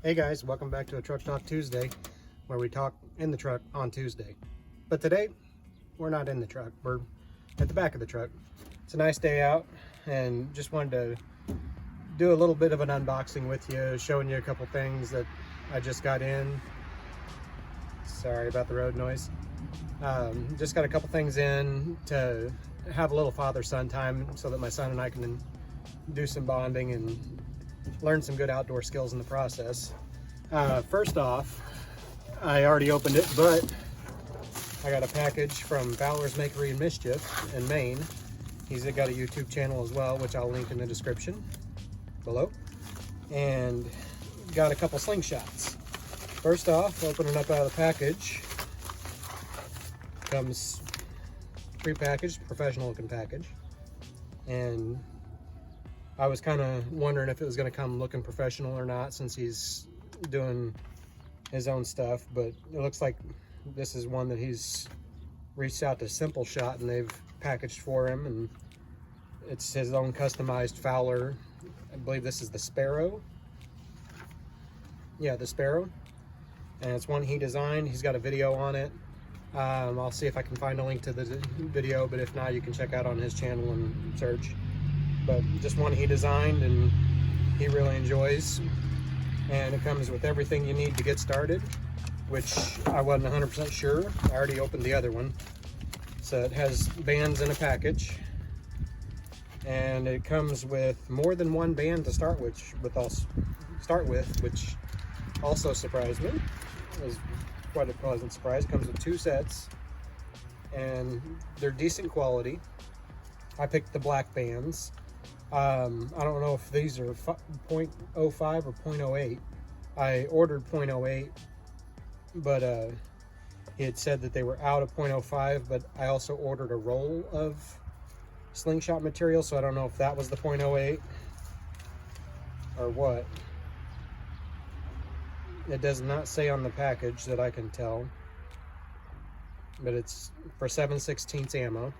Hey guys, welcome back to a Truck Talk Tuesday, where we talk in the truck on Tuesday. But today, we're not in the truck, we're at the back of the truck. It's a nice day out, and just wanted to do a little bit of an unboxing with you, showing you a couple things that I just got in. Sorry about the road noise. Just got a couple things in to have a little father-son time so that my son and I can do some bonding and learn some good outdoor skills in the process. First off, I already opened it, but I got a package from Fowler's Makery and Mischief in Maine. He's got a YouTube channel as well, which I'll link in the description below. And got a couple slingshots. First off, opening up out of the package, comes pre-packaged, professional looking package. And I was kind of wondering if it was going to come looking professional or not, since he's doing his own stuff, but it looks like this is one that he's reached out to Simple Shot and they've packaged for him, and it's his own customized Fowler. I believe this is the Sparrow. Yeah, the Sparrow. And it's one he designed. He's got a video on it. I'll see if I can find a link to the video, but if not, you can check out on his channel and search. But just one he designed and he really enjoys, and it comes with everything you need to get started, which I wasn't 100% sure. I already opened the other one. So it has bands in a package, and it comes with more than one band to start with, which also surprised me. It was quite a pleasant surprise. It comes with 2 sets, and they're decent quality. I picked the black bands. I don't know if these are 0.05 or 0.08. I ordered 0.08, but he had said that they were out of 0.05, but I also ordered a roll of slingshot material, so I don't know if that was the 0.08 or what. It does not say on the package that I can tell, but it's for 7/16 ammo.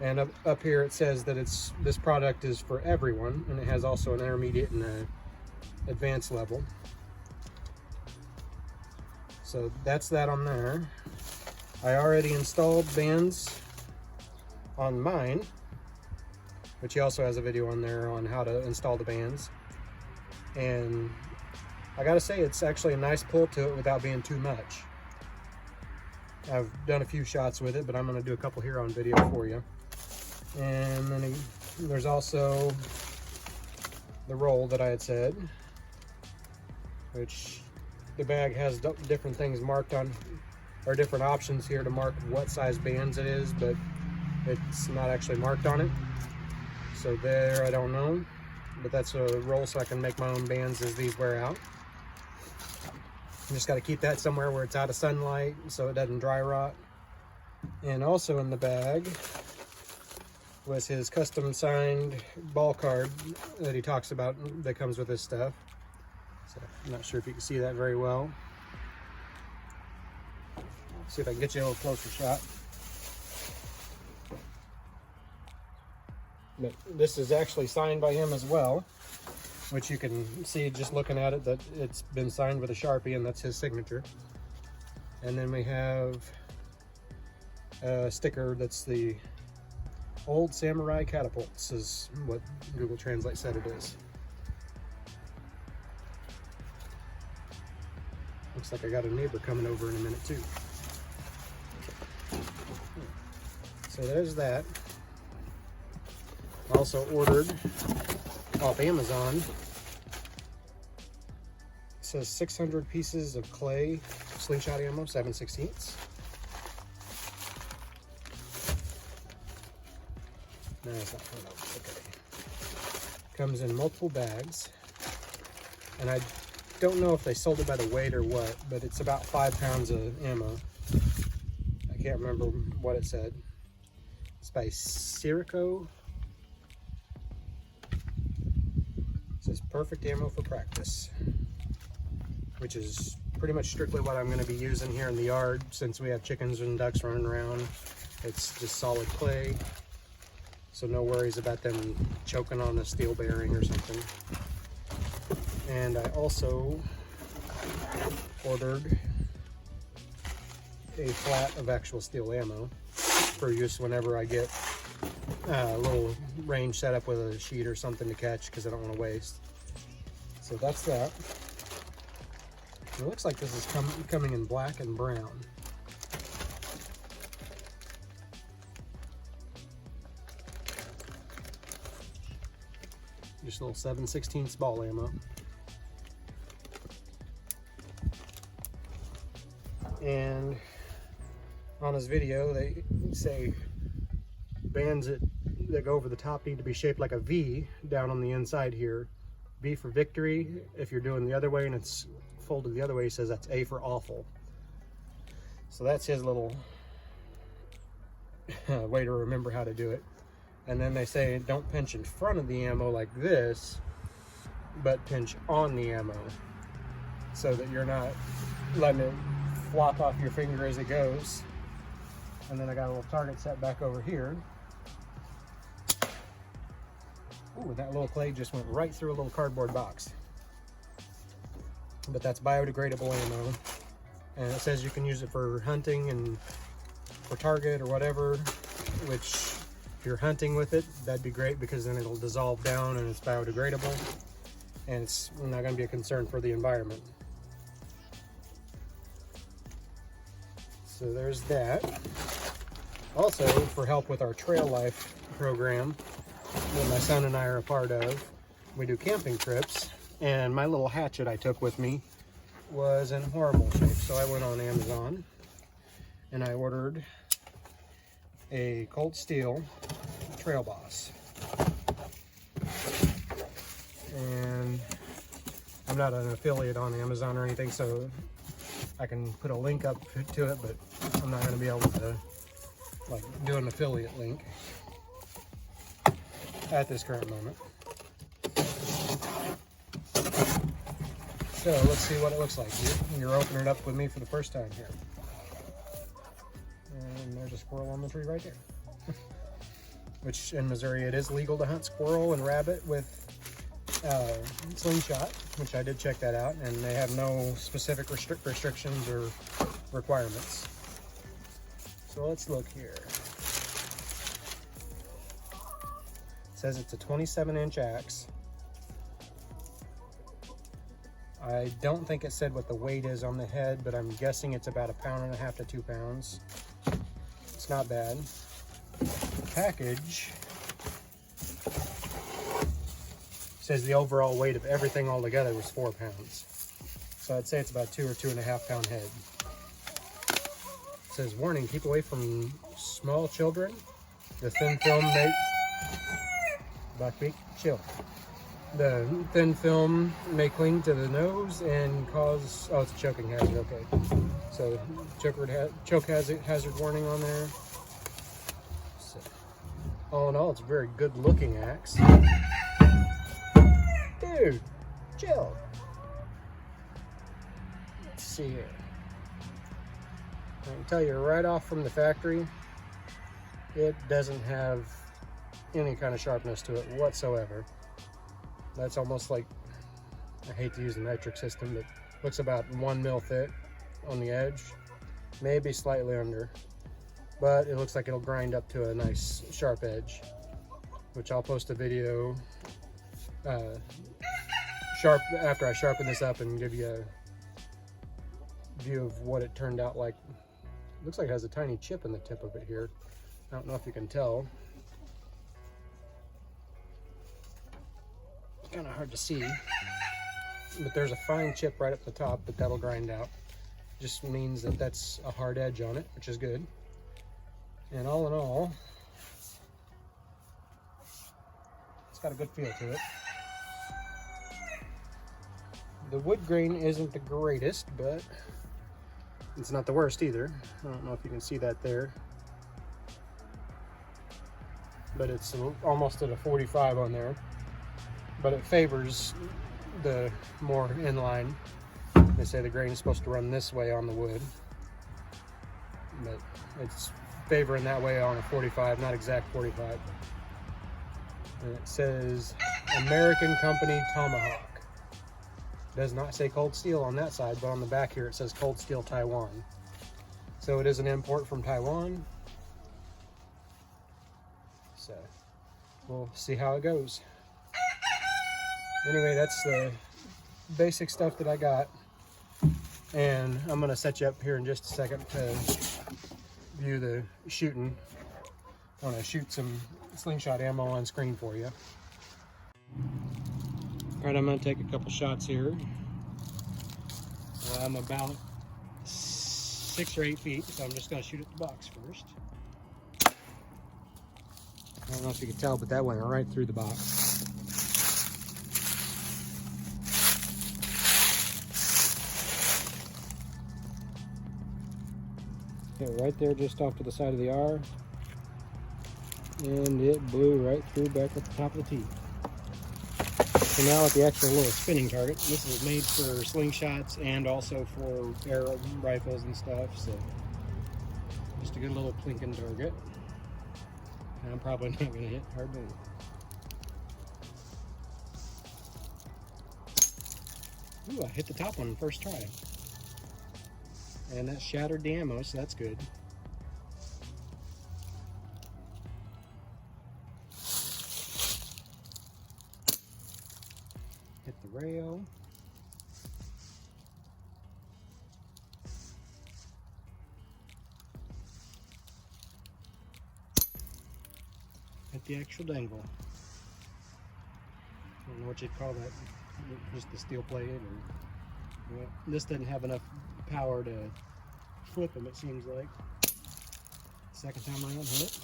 And up here it says that this product is for everyone, and it has also an intermediate and an advanced level. So that's that on there. I already installed bands on mine, which he also has a video on there on how to install the bands. And I gotta say, it's actually a nice pull to it without being too much. I've done a few shots with it, but I'm gonna do a couple here on video for you. And then there's also the roll that I had said, which the bag has different things marked on, or different options here to mark what size bands it is, but it's not actually marked on it. So there, I don't know, but that's a roll so I can make my own bands as these wear out. You just got to keep that somewhere where it's out of sunlight so it doesn't dry rot. And also in the bag was his custom signed ball card that he talks about that comes with his stuff. So I'm not sure if you can see that very well. See if I can get you a little closer shot. But this is actually signed by him as well, which you can see just looking at it that it's been signed with a Sharpie, and that's his signature. And then we have a sticker that's the Old Samurai Catapults, is what Google Translate said it is. Looks like I got a neighbor coming over in a minute too. So there's that. Also ordered off Amazon. It says 600 pieces of clay slingshot ammo, 7/16. No, it's not coming out. Okay. Comes in multiple bags, and I don't know if they sold it by the weight or what, but it's about 5 pounds of ammo. I can't remember what it said. It's by Sirico. It says perfect ammo for practice, which is pretty much strictly what I'm going to be using here in the yard, since we have chickens and ducks running around. It's just solid clay, so no worries about them choking on a steel bearing or something. And I also ordered a flat of actual steel ammo for use whenever I get a little range set up with a sheet or something to catch, because I don't want to waste. So that's that. It looks like this is coming in black and brown. Just a little 7/16 ball ammo. And on this video, they say bands that go over the top need to be shaped like a V down on the inside here. V for victory. If you're doing the other way and it's folded the other way, he says that's A for awful. So that's his little way to remember how to do it. And then they say don't pinch in front of the ammo like this, but pinch on the ammo so that you're not letting it flop off your finger as it goes. And then I got a little target set back over here. Ooh, that little clay just went right through a little cardboard box. But that's biodegradable ammo. And it says you can use it for hunting and for target or whatever, which if you're hunting with it, that'd be great because then it'll dissolve down and it's biodegradable. And it's not going to be a concern for the environment. So there's that. Also, for help with our Trail Life program that my son and I are a part of, we do camping trips, and my little hatchet I took with me was in horrible shape. So I went on Amazon and I ordered a cold steel Trailboss. And I'm not an affiliate on Amazon or anything, so I can put a link up to it, but I'm not going to be able to like do an affiliate link at this current moment. So let's see what it looks like. You're opening it up with me for the first time here. And there's a squirrel on the tree right there. Which in Missouri it is legal to hunt squirrel and rabbit with slingshot, which I did check that out, and they have no specific restrictions or requirements. So let's look here. It says it's a 27-inch axe. I don't think it said what the weight is on the head, but I'm guessing it's about 1.5 pounds to 2 pounds. It's not bad. The package says the overall weight of everything all together was 4 pounds. So I'd say it's about 2 or 2.5 pound head. It says, warning, keep away from small children. The thin film may... Blackbeak, chill. The thin film may cling to the nose and cause... Oh, it's a choking hazard, okay. So, choke hazard warning on there. So, all in all, it's a very good looking axe. Dude, chill. Let's see here. I can tell you right off from the factory, it doesn't have any kind of sharpness to it whatsoever. That's almost like, I hate to use the metric system, but looks about 1 mil thick on the edge, maybe slightly under, but it looks like it'll grind up to a nice sharp edge, which I'll post a video after I sharpen this up and give you a view of what it turned out like. It looks like it has a tiny chip in the tip of it here. I don't know if you can tell. It's kind of hard to see, but there's a fine chip right at the top, but that'll grind out. Just means that that's a hard edge on it, which is good. And all in all, it's got a good feel to it. The wood grain isn't the greatest, but it's not the worst either. I don't know if you can see that there, but it's almost at a 45 on there, but it favors the more inline. They say the grain is supposed to run this way on the wood, but it's favoring that way on a 45, not exact 45. And it says American Company Tomahawk. Does not say cold steel on that side, but on the back here it says cold steel Taiwan. So it is an import from Taiwan. So we'll see how it goes. Anyway, that's the basic stuff that I got. And I'm gonna set you up here in just a second to view the shooting. I wanna shoot some slingshot ammo on screen for you. All right, I'm gonna take a couple shots here. I'm about 6 or 8 feet, so I'm just gonna shoot at the box first. I don't know if you can tell, but that went right through the box. Hit right there just off to the side of the R. And it blew right through back at the top of the T. So now at the actual little spinning target, this is made for slingshots and also for air rifles and stuff, so just a good little plinking target. And I'm probably not going to hit hardly. Ooh, I hit the top one first try. And that shattered the ammo, so that's good. Hit the rail. Hit the actual dangle. I don't know what you'd call that. Just the steel plate, or well, this doesn't have enough power to flip them, it seems like. Second time around, hit it.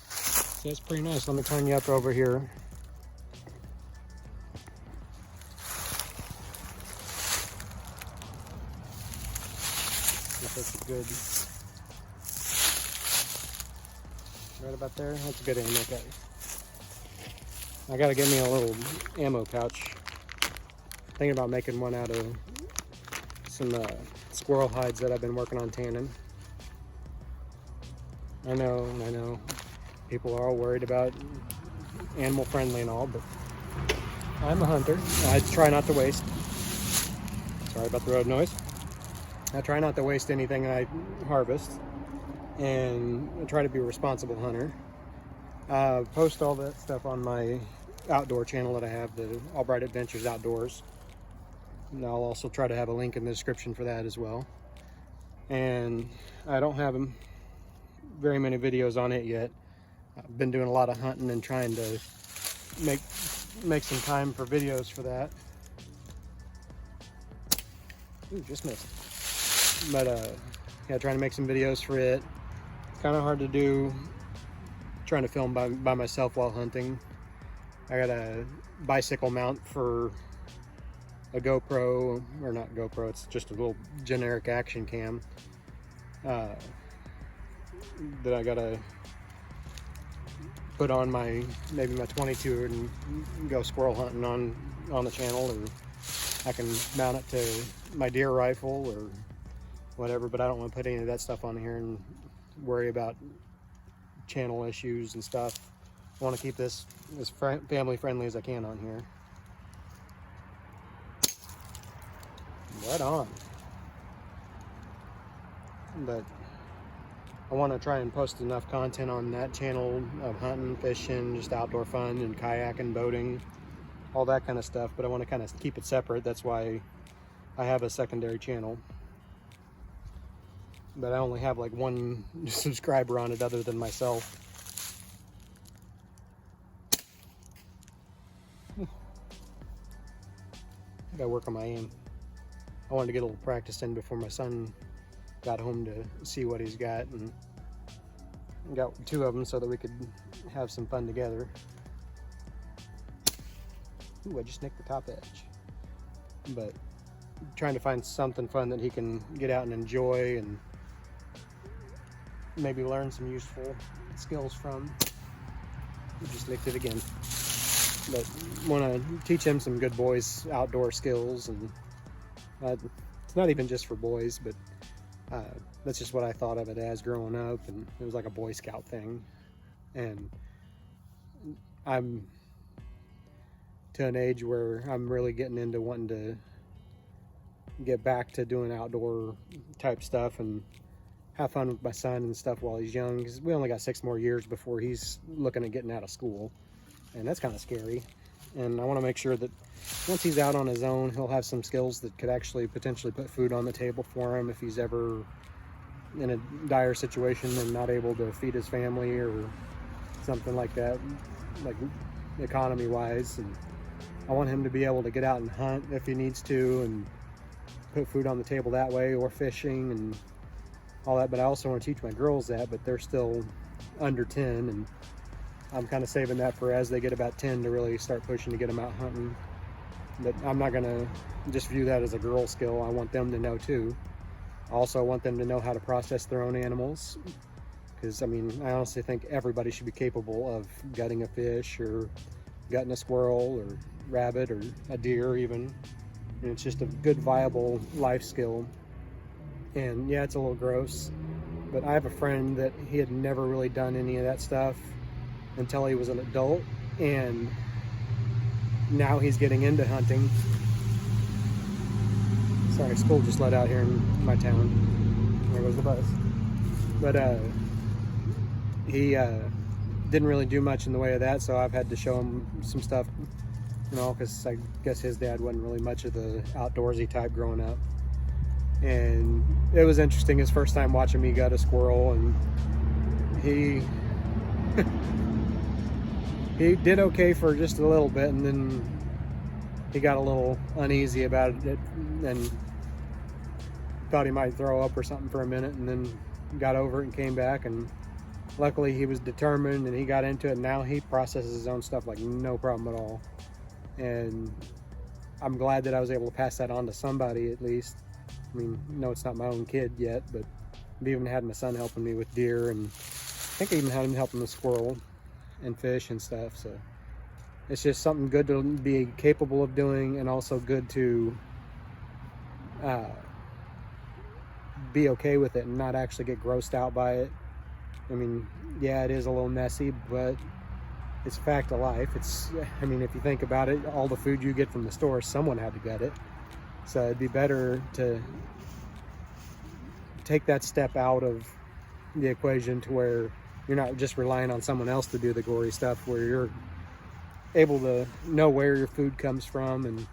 So that's pretty nice. Let me turn you up over here. That's a good, right about there. That's a good aim. Okay. I gotta get me a little ammo pouch. Thinking about making one out of some squirrel hides that I've been working on tanning. I know. People are all worried about animal friendly and all, but I'm a hunter. I try not to waste. Sorry about the road noise. I try not to waste anything I harvest, and I try to be a responsible hunter. Post all that stuff on my outdoor channel that I have, the All Bright Adventures Outdoors. And I'll also try to have a link in the description for that as well. And I don't have very many videos on it yet. I've been doing a lot of hunting and trying to make some time for videos for that. Ooh, just missed. But yeah, trying to make some videos for it. Kind of hard to do, trying to film by myself while hunting. I got a bicycle mount for a GoPro, or not GoPro, it's just a little generic action cam that I gotta put on maybe my 22 and go squirrel hunting on the channel, or I can mount it to my deer rifle or whatever, but I don't want to put any of that stuff on here and worry about channel issues and stuff. I want to keep this as family friendly as I can on here. Right on. But I want to try and post enough content on that channel of hunting, fishing, just outdoor fun and kayaking, boating, all that kind of stuff, but I want to kind of keep it separate. That's why I have a secondary channel. But I only have like one subscriber on it other than myself. I gotta work on my aim. I wanted to get a little practice in before my son got home to see what he's got, and got 2 of them so that we could have some fun together. Ooh, I just nicked the top edge. But trying to find something fun that he can get out and enjoy and maybe learn some useful skills from. Just nicked it again. But want to teach him some good boys outdoor skills, and it's not even just for boys, but that's just what I thought of it as growing up, and it was like a Boy Scout thing. And to an age where I'm really getting into wanting to get back to doing outdoor type stuff and have fun with my son and stuff while he's young, because we only got 6 more years before he's looking at getting out of school, and that's kind of scary. And I want to make sure that once he's out on his own, he'll have some skills that could actually potentially put food on the table for him if he's ever in a dire situation and not able to feed his family or something like that, like economy wise. And I want him to be able to get out and hunt if he needs to and put food on the table that way, or fishing and all that. But I also want to teach my girls that, but they're still under 10, and I'm kind of saving that for as they get about 10 to really start pushing to get them out hunting. But I'm not gonna just view that as a girl skill. I want them to know too. I also want them to know how to process their own animals, because I mean, I honestly think everybody should be capable of gutting a fish or gutting a squirrel or rabbit or a deer even. And it's just a good, viable life skill. And yeah, it's a little gross, but I have a friend that he had never really done any of that stuff until he was an adult, and now he's getting into hunting. Sorry, school just let out here in my town. There goes the bus. But he didn't really do much in the way of that, so I've had to show him some stuff, you know, because I guess his dad wasn't really much of the outdoorsy type growing up. And it was interesting his first time watching me gut a squirrel, and he he did okay for just a little bit, and then he got a little uneasy about it and thought he might throw up or something for a minute, and then got over it and came back. And luckily he was determined and he got into it, and now he processes his own stuff like no problem at all. And I'm glad that I was able to pass that on to somebody at least. I mean, no, it's not my own kid yet, but I've even had my son helping me with deer, and I think I even had him helping with squirrel and fish and stuff. So it's just something good to be capable of doing, and also good to be okay with it and not actually get grossed out by it. I mean, yeah, it is a little messy, but it's a fact of life. It's, I mean, if you think about it, all the food you get from the store, someone had to gut it. So it'd be better to take that step out of the equation to where you're not just relying on someone else to do the gory stuff, where you're able to know where your food comes from and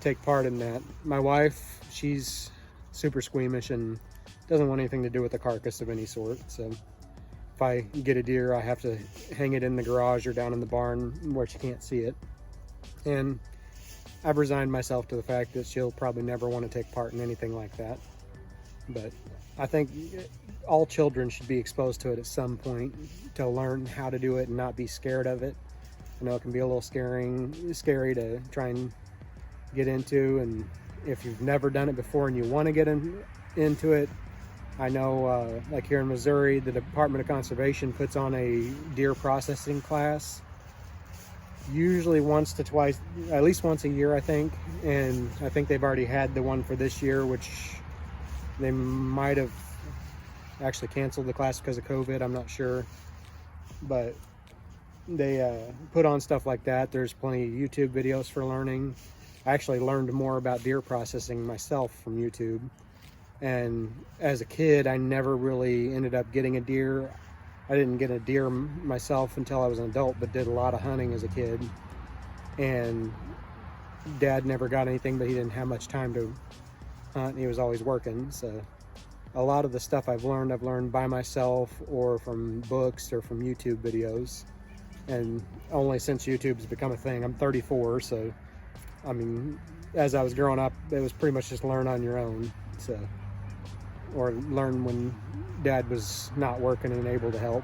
take part in that. My wife, she's super squeamish and doesn't want anything to do with the carcass of any sort. So if I get a deer, I have to hang it in the garage or down in the barn where she can't see it. And I've resigned myself to the fact that she'll probably never want to take part in anything like that. But I think all children should be exposed to it at some point to learn how to do it and not be scared of it. I know it can be a little scary to try and get into, and if you've never done it before and you want to get into it, I know like here in Missouri, the Department of Conservation puts on a deer processing class, usually once to twice, at least once a year, I think. And I think they've already had the one for this year, which they might have actually canceled the class because of COVID, I'm not sure. But they put on stuff like that. There's plenty of YouTube videos for learning. I actually learned more about deer processing myself from YouTube. And as a kid, I never really ended up getting a deer. I didn't get a deer myself until I was an adult, but did a lot of hunting as a kid. And Dad never got anything, but he didn't have much time to hunt. He was always working. So a lot of the stuff I've learned by myself or from books or from YouTube videos. And only since YouTube's become a thing. I'm 34, so I mean, as I was growing up, it was pretty much just learn on your own. So, or learn when Dad was not working and able to help,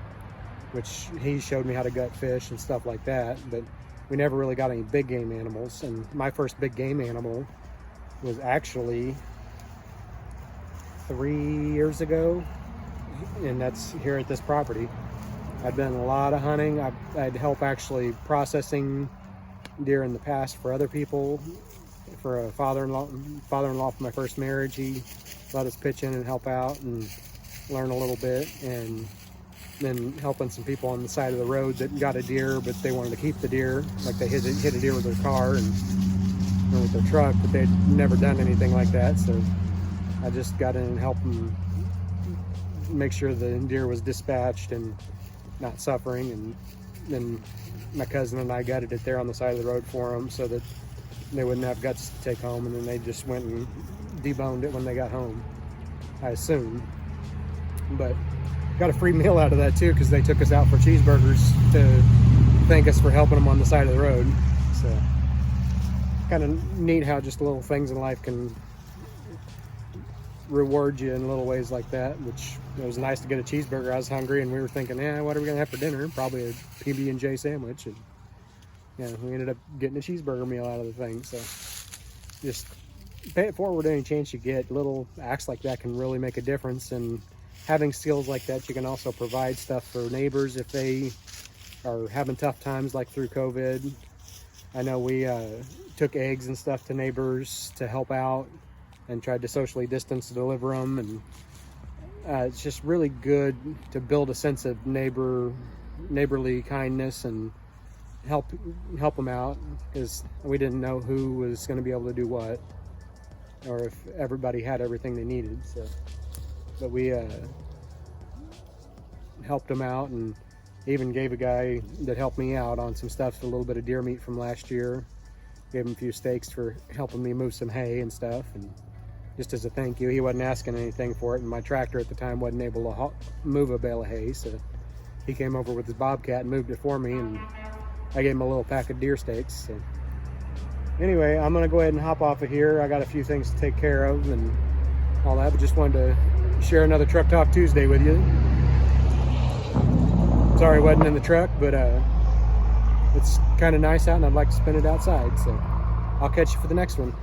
which he showed me how to gut fish and stuff like that. But we never really got any big game animals. And my first big game animal was actually 3 years ago, and that's here at this property. I'd done a lot of hunting. I'd help actually processing deer in the past for other people. For a father-in-law for my first marriage, he let us pitch in and help out and learn a little bit. And then helping some people on the side of the road that got a deer, but they wanted to keep the deer. Like they hit a deer with their car and or with their truck, but they'd never done anything like that. So I just got in and helped them make sure the deer was dispatched and not suffering. And then my cousin and I gutted it there on the side of the road for them so that they wouldn't have guts to take home. And then they just went and deboned it when they got home, I assume. But got a free meal out of that too, because they took us out for cheeseburgers to thank us for helping them on the side of the road. So kind of neat how just little things in life can reward you in little ways like that, which it was nice to get a cheeseburger. I was hungry and we were thinking, yeah, what are we gonna have for dinner? Probably a PB&J sandwich. And yeah, we ended up getting a cheeseburger meal out of the thing. So just pay it forward any chance you get. Little acts like that can really make a difference. And having skills like that, you can also provide stuff for neighbors if they are having tough times, like through COVID. I know we took eggs and stuff to neighbors to help out and tried to socially distance to deliver them. And it's just really good to build a sense of neighborly kindness and help them out, because we didn't know who was going to be able to do what, or if everybody had everything they needed. So, but we helped them out, and even gave a guy that helped me out on some stuff, a little bit of deer meat from last year. Gave him a few steaks for helping me move some hay and stuff, and just as a thank you. He wasn't asking anything for it, and my tractor at the time wasn't able to move a bale of hay, so he came over with his bobcat and moved it for me, and I gave him a little pack of deer steaks. So anyway, I'm gonna go ahead and hop off of here. I got a few things to take care of and all that, but just wanted to share another Truck Talk Tuesday with you. Sorry I wasn't in the truck, but it's kind of nice out and I'd like to spend it outside, so I'll catch you for the next one.